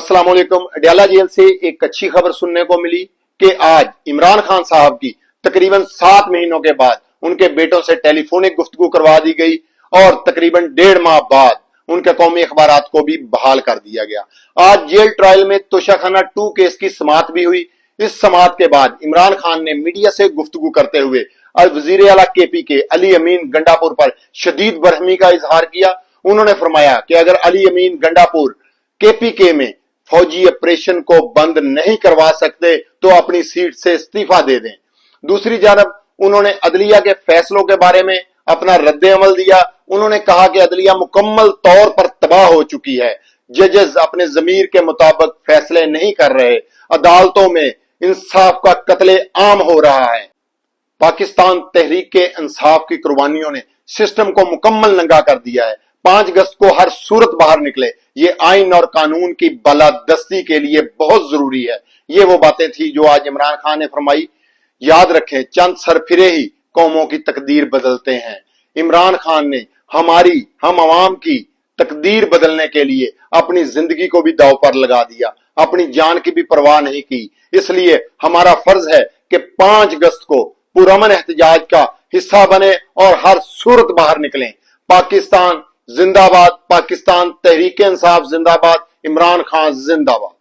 अस्सलाम वालेकुम। अडयाला जेल से एक अच्छी खबर सुनने को मिली कि आज इमरान खान साहब की तकरीबन 7 महीनों के बाद उनके बेटों से टेलीफोनिक गुफ्तगू करवा दी गई और तकरीबन 1.5 माह बाद उनके कौमी अखबारात को भी बहाल कर दिया गया। आज जेल ट्रायल में तोशाखाना 2 केस की समाअत भी हुई। इस समाअत के बाद इमरान खान ने मीडिया से गुफ्तगू करते हुए वजीर आला केपी के अली अमीन गंडापुर पर शदीद बरहमी का इजहार किया। उन्होंने फरमाया कि अगर अली अमीन गंडापुर केपीके में फौजी ऑपरेशन को बंद नहीं करवा सकते तो अपनी सीट से इस्तीफा दे दें। दूसरी जानब उन्होंने अदलिया के फैसलों के बारे में अपना रद्द अमल दिया। उन्होंने कहा कि अदलिया मुकम्मल तौर पर तबाह हो चुकी है। जजेस अपने जमीर के मुताबिक फैसले नहीं कर रहे। अदालतों में इंसाफ का कत्ले आम हो रहा है। पाकिस्तान तहरीक के इंसाफ की कुर्बानियों ने सिस्टम को मुकम्मल नंगा कर दिया है। 5 अगस्त को हर सूरत बाहर निकले, ये आइन और कानून की बालादस्ती के लिए बहुत जरूरी है। ये वो बातें थी जो आज इमरान खान ने फरमाई। याद रखें, चंद सरफिरे ही कौमों की तकदीर बदलते हैं। इमरान खान ने हम अवाम की तकदीर बदलने के लिए अपनी जिंदगी को भी दांव पर लगा दिया, अपनी जान की भी परवाह नहीं की। इसलिए हमारा फर्ज है कि 5 अगस्त को पुरअमन एहतजाज का हिस्सा बने और हर सूरत बाहर निकलें। पाकिस्तान जिंदाबाद, पाकिस्तान तहरीक इंसाफ जिंदाबाद, इमरान खान जिंदाबाद।